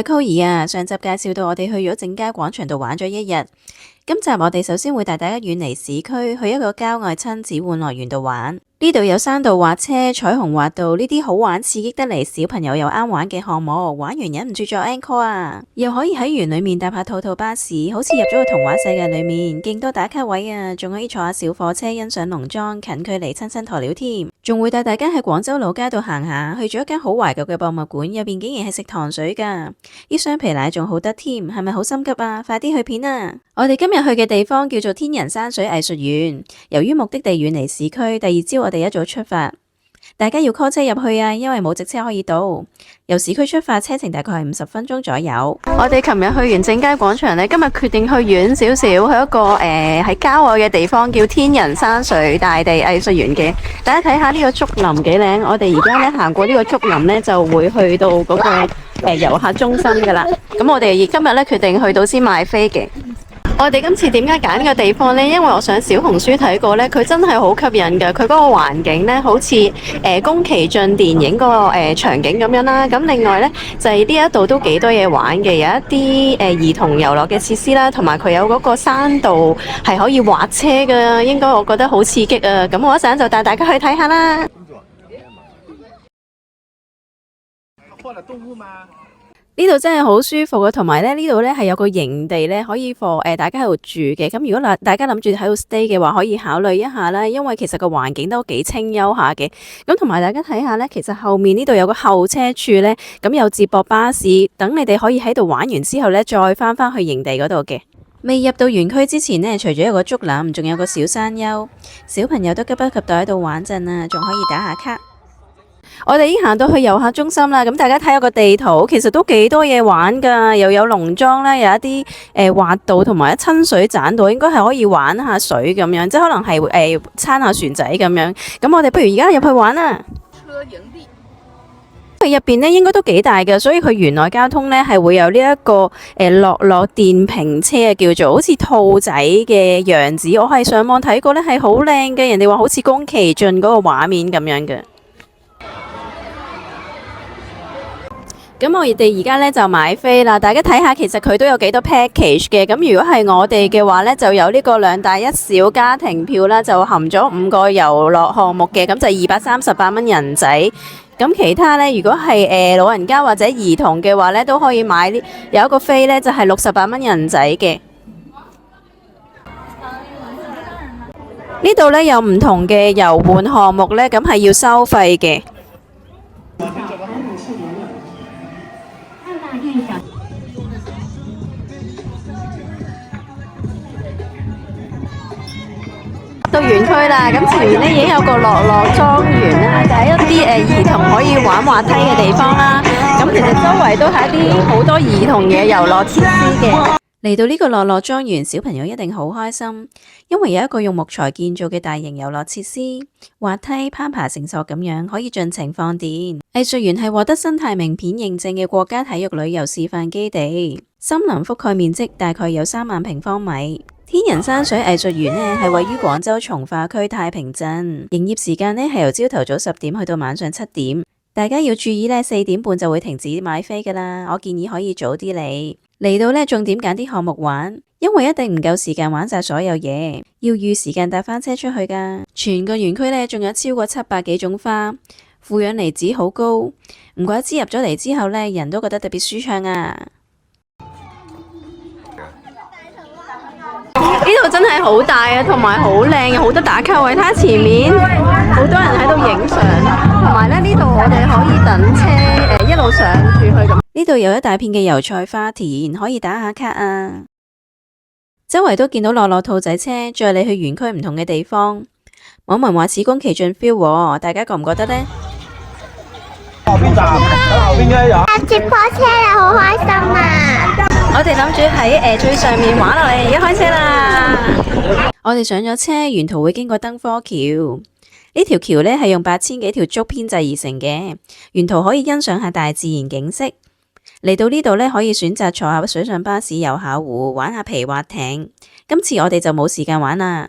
係 Chloe 啊，上集介紹到我哋去咗正佳廣場度玩咗一日，今集我哋首先會帶大家遠離市區，去一個郊外親子玩樂園度玩。呢度有山道滑車、彩虹滑道呢啲好玩刺激得嚟，小朋友又啱玩嘅項目，玩完忍唔住再 encore 啊！又可以喺園裏面搭下套套巴士，好似入咗去童話世界裏面，勁多打卡位啊！仲可以坐下小火車欣賞農莊，近距離親身鴕鳥添。仲會帶大家喺廣州老街度行下，去咗一間好懷舊嘅博物館，入邊竟然係食糖水噶，啲雙皮奶仲好得添，係咪好心急啊？快啲去片啊！我哋今日去嘅地方叫做天人山水藝術園，由於目的地遠離市區，第二朝我哋一早出發，大家要 call 車入去啊，因為冇直車可以到。由市區出發，車程大概係50分鐘左右。我哋琴日去完正佳廣場呢，今日決定去遠少少，去一個喺郊外嘅地方，叫天人山水大地藝術園嘅。大家睇下呢個竹林幾靚，我哋而家呢行過呢個竹林呢，就會去到嗰個遊客中心噶啦。咁我哋今日呢決定去到先買飛嘅。我哋今次點解揀呢個地方呢？因為我上小紅書睇過呢，佢真係好吸引㗎。佢嗰個環境呢，好似宮崎駿電影嗰個場景咁樣啦。咁另外呢，就係呢一度都幾多嘢玩嘅，有一啲兒童遊樂嘅設施啦，同埋佢有嗰個山道係可以滑車㗎。應該我覺得好刺激啊！咁我一陣就帶大家去睇下啦。呢度真係好舒服嘅，同埋呢度呢係有個營地呢，可以放大家喺度住嘅。咁如果大家諗住喺度 stay 嘅話，可以考慮一下啦。因為其實個環境都幾清幽下嘅。咁同埋大家睇下呢，其實後面呢度有個候車處呢，咁有接駁巴士，等你哋可以喺度玩完之後呢，再翻返去營地嗰度嘅。未入到園區之前呢，除咗有個竹林，仲有個小山丘，小朋友都急不及待喺度玩陣啊，仲可以打下卡。我哋已經行到去遊客中心啦，咁大家睇下個地圖，其實都幾多嘢玩噶，又有農莊啦，有一啲滑道同埋一親水棧道，應該係可以玩下水咁樣，即係可能係撐下船仔咁樣。咁我哋不如而家入去玩啦。佢入邊呢應該都幾大嘅，所以佢園內交通呢係會有呢一個樂樂電瓶車啊，叫做好似兔仔嘅樣子。我係上網睇過呢，係好靚嘅，人哋話好似宮崎駿嗰個畫面咁樣嘅。咁我哋而家呢就買飛啦，大家睇下其實佢都有幾多 package 嘅。咁如果係我哋嘅話呢，就有呢個2大1小家庭票啦，就含咗5個遊樂項目嘅，咁就238蚊人仔。咁其他呢，如果係老人家或者兒童嘅話呢，都可以買有一個飛呢，就係68蚊人仔嘅。呢度呢，有唔同嘅遊玩項目呢，咁係要收費嘅。到園區啦，咁前面呢已經有個樂樂莊園啦，就係一啲兒童可以玩滑梯嘅地方啦。咁其實周圍都係一啲好多兒童嘅遊樂設施嘅。嚟到呢個樂樂莊園，小朋友一定好開心，因為有一個用木材建造嘅大型遊樂設施，滑梯、攀爬繩索咁樣，可以盡情放電。藝術園係獲得生態名片認證嘅國家體育旅遊示範基地，森林覆蓋面積大概有3萬平方米。天人山水藝術園呢係位於廣州從化區太平鎮，營業時間呢係由朝頭早10點去到晚上7點。大家要注意呢，4點半就會停止買飛噶啦。我建議可以早啲嚟到呢，重點揀啲項目玩，因為一定唔夠時間玩晒所有嘢，要預時間搭翻車出去噶。全個園區呢仲有超過700幾種花，負氧離子好高，唔怪之入咗嚟之後呢，人都覺得特別舒暢啊！呢度真係好大啊，同埋好靚，有好多打卡位。睇下前面好多人喺度影相，同埋呢度我哋可以等車一路上住去咁。呢度有一大片嘅油菜花田，可以打下卡啊！周圍都見到樂樂兔仔車，載你去園區唔同嘅地方。網民話似宮崎駿 feel 喎，大家覺唔覺得呢？後邊站，後邊嘅有。搭接駁車啊，好開心啊！我哋諗住喺最上面玩落嚟，而家開車啦！我哋上咗車，沿途會經過燈科橋。呢條橋呢係用8000幾條竹編製而成嘅，沿途可以欣賞下大自然景色。嚟到呢度呢，可以選擇坐下水上巴士遊下湖，玩下皮划艇。今次我哋就冇時間玩啦。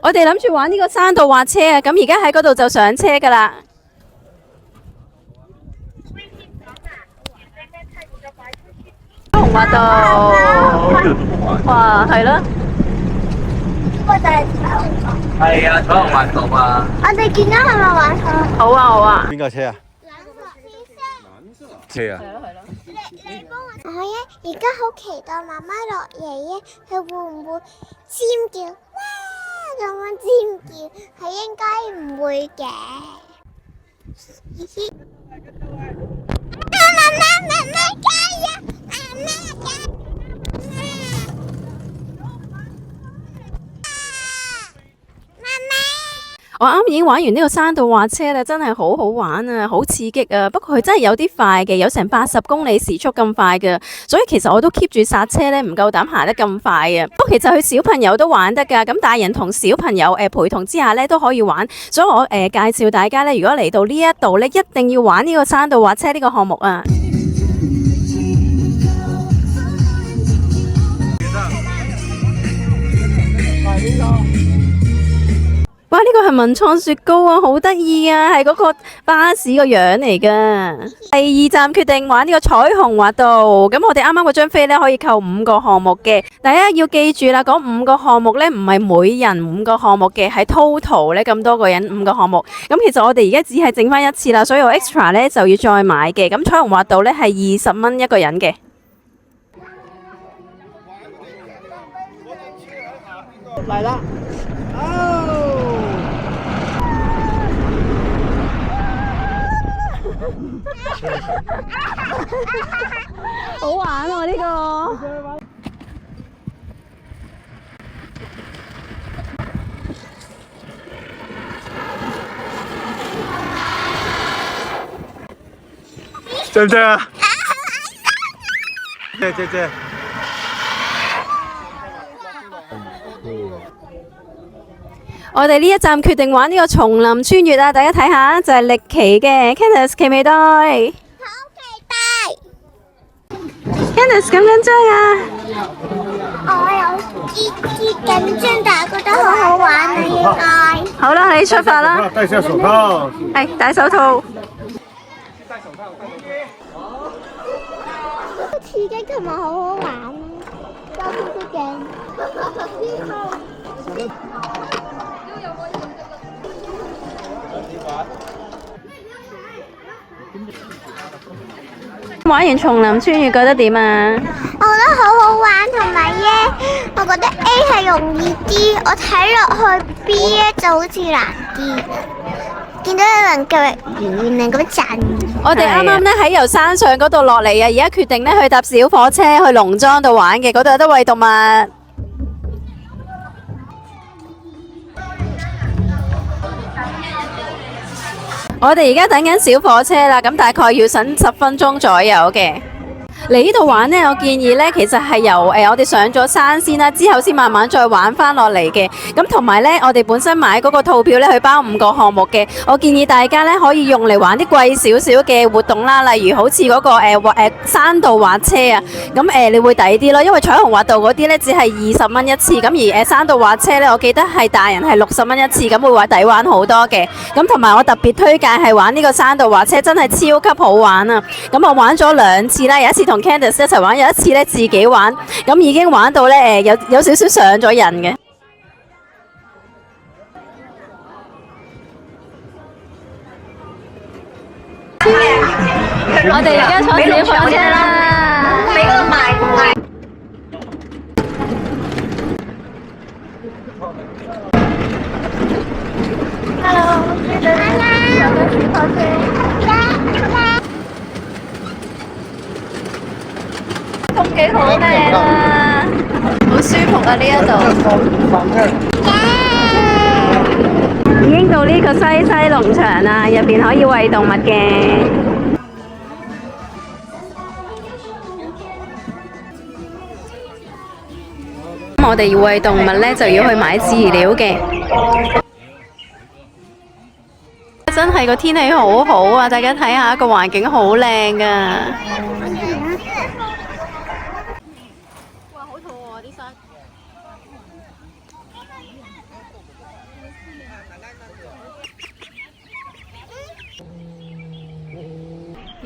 我哋諗住玩呢個山道滑車啊，咁而家喺嗰度就上車㗎啦。彩虹滑道，哇，係咯。係啊，彩虹滑道啊！我哋見到係咪玩錯？好啊，好啊。邊架車啊？車啊！你幫我。而家好期待媽媽落嚟咧，佢會唔會尖叫？哇！咁樣尖叫，係應該唔會嘅。媽媽加油！媽媽加油！我啱已經玩完呢個山道滑車啦，真係好好玩啊，好刺激啊！不過佢真係有啲快嘅，有成80公里時速咁快㗎，所以其實我都 keep 住剎車咧，唔夠膽行得咁快啊！不過其實佢小朋友都玩得㗎，咁大人同小朋友陪同之下咧都可以玩，所以我介紹大家咧，如果嚟到呢一度咧，一定要玩呢個山道滑車呢個項目啊！哇！呢個係文創雪糕啊，好得意啊，係嗰個巴士個樣嚟噶。第2站決定玩呢個彩虹滑道，咁我哋啱啱嗰張飛呢，可以扣5個項目嘅，大家要記住啦，嗰5個項目呢，唔係每人5個項目嘅，係 total 呢咁多個人5個項目。咁其實我哋而家只係整翻一次啦，所以我 extra 呢就要再買嘅。咁彩虹滑道呢，係20蚊一個人嘅。嚟啦！好玩喎呢個！正唔正啊？正。我哋呢一站決定玩呢個叢林穿越啊！大家睇下，就係歷奇嘅 Candice 期未待。好期待。Candice 咁緊張啊！我有啲緊張，但係覺得好好玩啊！應該。好啦，你出發啦！戴上手套。係戴手套。好刺激同埋好好玩啊！交通都勁。玩完叢林穿越覺得點啊？我覺得好好玩，同埋咧，我覺得 A 係容易啲，我睇落去 B 咧就好似難啲。見到有人腳軟啊，咁震。我哋啱啱咧喺由山上嗰度落嚟啊，而家決定咧去搭小火車去農莊度玩嘅，嗰度有得餵動物。我哋而家等緊小火車啦，咁大概要等10分鐘左右嘅。嚟呢度玩呢，我建議呢，其實係由我哋上咗山先啦，之後先慢慢再玩翻落嚟嘅。咁同埋呢，我哋本身買嗰個套票呢，佢包5個項目嘅。我建議大家呢，可以用嚟玩啲貴少少嘅活動啦，例如好似嗰個山道滑車啊。咁你會抵啲咯，因為彩虹滑道嗰啲呢，只係20蚊一次，咁而山道滑車呢，我記得係大人係60蚊一次，咁會話抵玩好多嘅。咁同埋我特別推介係玩呢個山道滑車，真係超級好玩啊！咁我玩咗2次啦，有一次同 Candice 一齊玩，有一次咧自己玩，咁已經玩到咧有少少上咗癮嘅。我哋而家坐小火車啦，俾嗰個賣。Hello， 小火車。風景好靚啊，好舒服啊呢一度。已經到呢個西西農場啦，入邊可以餵動物嘅。咁我哋要餵動物呢，就要去買飼料嘅。真係個天氣好好啊！大家睇下個環境好靚㗎。哇，好肚餓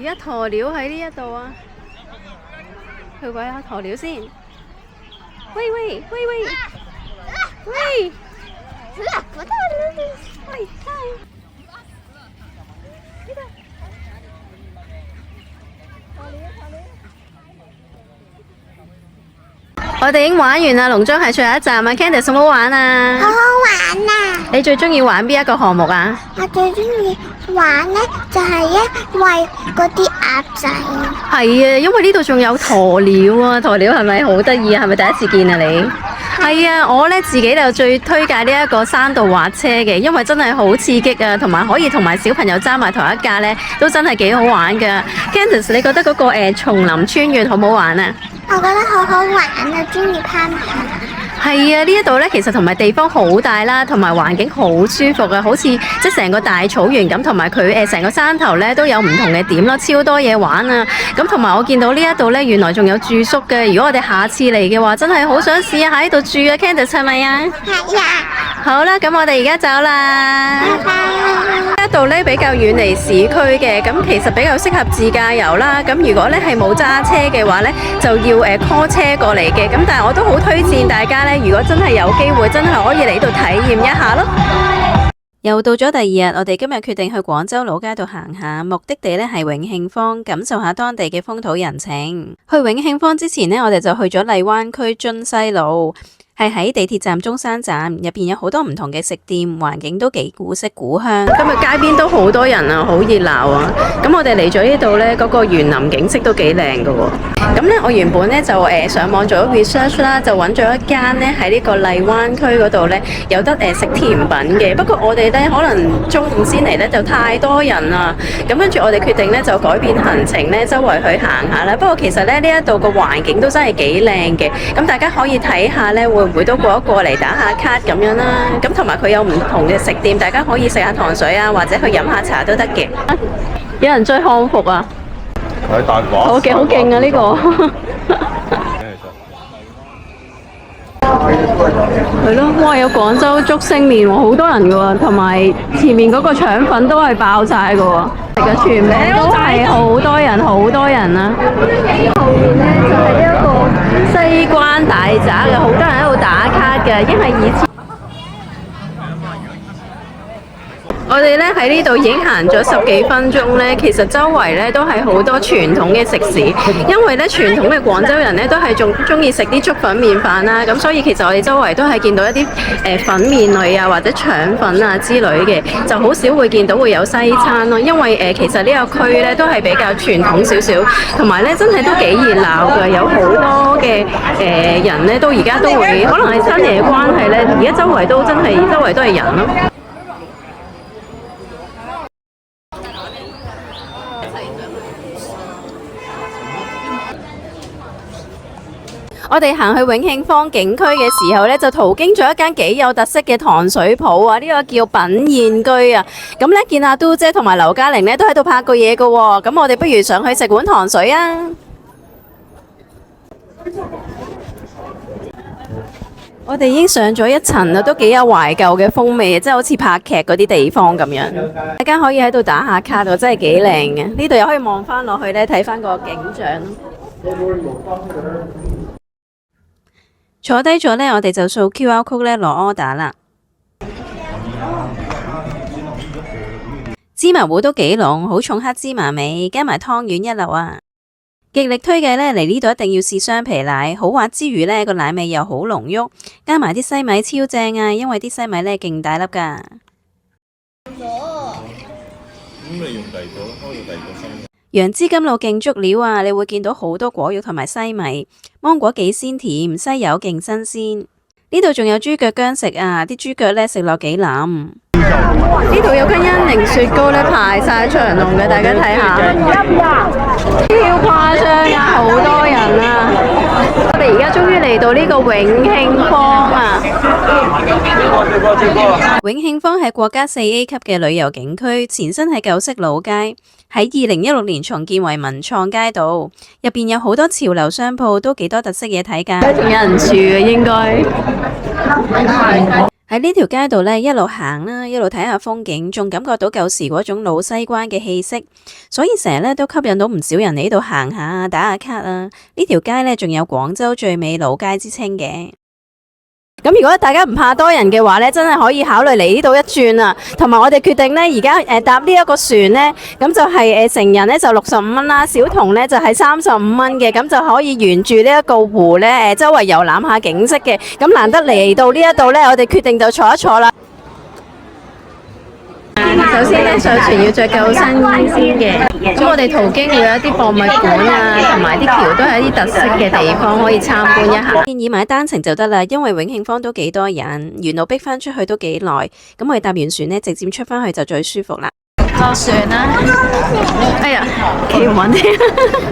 家鴕鳥喺呢一度啊，去餵下鴕鳥先。喂喂喂喂喂！喂，我哋已經玩完啦，農莊係最後一站啊 ！Candice 好唔好玩啊？好好玩啊！你最中意玩邊一個項目啊？我最中意玩呢，就係因為嗰啲鴨仔。係啊，因為呢度仲有鴕鳥啊！鴕鳥係咪好得意啊？係咪第一次見啊你？係啊，我呢自己就最推介呢一個山道滑車嘅，因為真係好刺激啊，同埋可以同埋小朋友揸埋同一架呢，都真係幾好玩噶。Candice，你覺得嗰個叢林穿越好唔好玩啊？我覺得好好玩啊，中意攀爬。係啊，呢一度呢，其實同埋地方好大啦，同埋環境好舒服啊，好似即係成個大草原咁，同埋佢成個山頭呢都有唔同嘅點咯，超多嘢玩啊！咁同埋我見到呢一度呢，原來仲有住宿嘅，如果我哋下次嚟嘅話，真係好想試下喺度住啊 ！Candice 係咪啊？係啊！好啦，咁我哋而家走啦。拜拜。呢一度呢比較遠離市區嘅，咁其實比較適合自駕遊啦。咁如果呢係冇揸車嘅話呢，就要call 車過嚟嘅。咁但係我都好推薦大家呢，如果真係有機會，真係可以嚟到體驗一下咯。又到咗第二日，我哋今日決定去廣州老街度行下，目的地呢係永慶坊，感受下當地嘅風土人情。去永慶坊之前呢，我哋就去咗荔灣區津西路。係喺地鐵站中山站入邊有好多唔同嘅食店，環境都幾古色古香。今日街邊都好多人啊，好熱鬧啊！咁我哋嚟咗呢度呢，嗰個園林景色都幾靚噶喎。咁呢，我原本呢就上網做咗 research 啦，就揾咗一間呢喺呢個荔灣區嗰度呢，有得食甜品嘅。不過我哋呢，可能中午先嚟呢，就太多人啦。咁跟住我哋決定呢，就改變行程呢，周圍去行下啦。不過其實呢，呢一度個環境都真係幾靚嘅。咁大家可以睇下呢，會唔會都過一過嚟打下卡咁樣啦？咁同埋佢有唔同嘅食店，大家可以食下糖水啊，或者去飲下茶都得嘅。有人追漢服啊！睇大話。好勁啊！呢個係咯，哇！有廣州竹升麵喎，好多人噶喎，同埋前面嗰個腸粉都係爆晒噶喎，係嘅，全部都係好多人，好多人啊！後面呢，就係呢一個西關大宅嘅，好多人喺度打卡嘅，因為以前我哋咧喺呢度已經行咗10幾分鐘咧，其實周圍咧都係好多傳統嘅食肆，因為咧傳統嘅廣州人咧都係仲中意食啲粥粉麵飯啦，咁所以其實我哋周圍都係見到一啲粉麵類啊或者腸粉啊之類嘅，就好少會見到會有西餐咯，因為其實呢個區咧都係比較傳統少少，同埋咧真係都幾熱鬧㗎，有好多嘅人咧都而家都會，可能係新年嘅關係咧，而家周圍都真係周圍都係人咯。我哋行去永慶坊景區嘅時候呢，就途經咗一間幾有特色嘅糖水鋪啊！呢個叫品燕居啊。咁呢，見阿嘟姐同埋劉嘉玲呢都喺度拍過嘢㗎喎。咁我哋不如上去食碗糖水啊！我哋已經上咗一層啦，都幾有懷舊嘅風味，即係好似拍劇嗰啲地方咁樣。大家可以喺度打下卡喎，真係幾靚嘅。呢度又可以望翻落去呢，睇翻個景象咯。坐低咗呢，我哋就掃 QR code 呢攞 order 啦。芝麻糊都幾濃，好重黑芝麻味，加埋湯圓一流啊！極力推介呢，嚟呢度一定要試雙皮奶，好滑之餘呢，個奶味又好濃郁，加埋啲西米超正啊！因為啲西米呢勁大粒㗎。咁你用第二個咯，開到第二個西米。楊枝甘露勁足料啊！你會見到好多果肉同埋西米，芒果幾鮮甜，西柚勁新鮮。呢度仲有豬腳薑食啊！啲豬腳呢食落幾腍。呢度有間恩寧雪糕呢排晒長龍嘅，大家睇下，超誇張啊！好多人啊！我哋而家終於嚟到呢個永慶坊啊！永慶坊係國家4A 級嘅旅遊景區，前身係舊式老街，喺2016年重建為文創街道，入邊有好多潮流商鋪，都幾多特色嘢睇㗎。仲有人住啊，應該。喺呢條街度呢，一路行啦，一路睇下風景，仲感覺到舊時嗰種老西關嘅氣息，所以成日呢都吸引到唔少人嚟呢度行下、打下卡啊。呢條街呢，仲有廣州最美老街之稱嘅。咁如果大家唔怕多人嘅話呢，真係可以考慮嚟呢度一轉啊。同埋我哋決定呢，而家搭呢一個船呢，咁就係成人呢就65蚊啦，小童呢就係35蚊嘅，咁就可以沿住呢一個湖呢周圍遊覽下景色嘅。咁難得嚟到呢一度呢，我哋決定就坐一坐啦。首先呢，上船要着救生衣先嘅，咁我哋途經會有一啲博物館啊，同埋啲橋都係一啲特色嘅地方可以參觀一下。建議買單程就得啦，因為永慶坊都幾多人，沿路逼翻出去都幾耐，咁我哋搭完船呢，直接出翻去就最舒服啦。落船啦！哎呀，企唔穩添。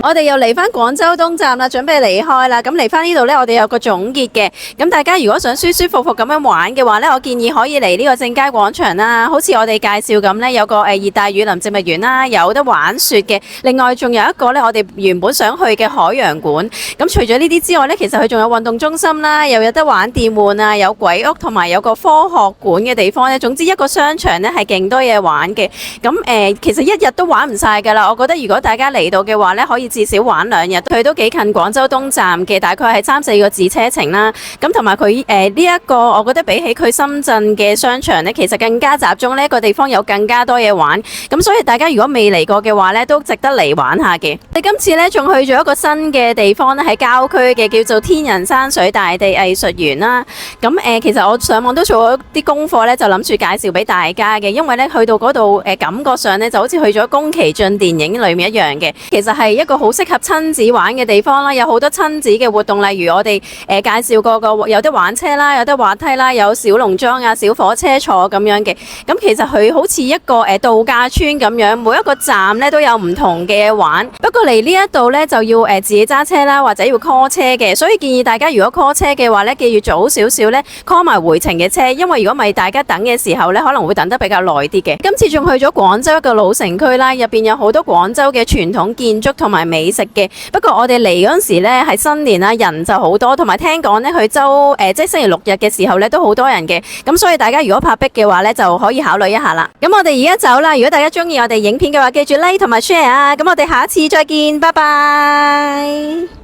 我哋又嚟翻廣州東站啦，準備離開啦。咁嚟翻呢度呢，我哋有個總結嘅。咁大家如果想舒舒服服咁樣玩嘅話呢，我建議可以嚟呢個正佳廣場啦。好似我哋介紹咁呢，有個熱帶雨林植物園啦，有得玩雪嘅。另外仲有一個呢，我哋原本想去嘅海洋館。咁除咗呢啲之外呢，其實佢仲有運動中心啦，又有得玩電玩啊，有鬼屋同埋有個科學館嘅地方呢。總之一個商場呢，係勁多嘢玩嘅。咁其實一日都玩唔晒㗎啦，我覺得如果大家嚟到嘅話呢，可以至少玩2日，佢都幾近廣州東站嘅，大概係3-4個字車程啦。咁同埋佢呢一個，我覺得比起佢深圳嘅商場呢，其實更加集中，呢一個地方有更加多嘢玩。咁所以大家如果未嚟過嘅話呢，都值得嚟玩下嘅。我哋今次呢，仲去咗一個新嘅地方呢，喺郊區嘅，叫做天人山水大地藝術園啦。咁其實我上網都做咗啲功課呢，就諗住介紹俾大家嘅，因為呢，去到嗰度感覺上呢，就好似去咗宮崎駿電影裏面一樣嘅，其實係一個好適合親子玩嘅地方啦，有好多親子嘅活動，例如我哋介紹過個有得玩車啦，有得滑梯啦，有小農莊啊、小火車坐咁樣嘅。咁其實佢好似一個度假村咁樣，每一個站呢都有唔同嘅玩。不過嚟呢一度呢，就要自己揸車啦，或者要 call 車嘅，所以建議大家如果 call 車嘅話呢，記住早少少呢 call 埋回程嘅車，因為如果唔係大家等嘅時候呢，可能會等得比較耐啲嘅。今次仲去咗廣州一個老城區啦，入邊有好多廣州嘅傳統建築同埋美食嘅。不過我哋嚟嗰陣時呢係新年啦，人就好多，同埋聽講呢佢即係星期6日嘅時候呢都好多人嘅。咁所以大家如果怕逼嘅話呢，就可以考慮一下啦。咁我哋而家走啦，如果大家中意我哋影片嘅話，記住 like 同埋 share 啊。咁我哋下一次再見，拜拜。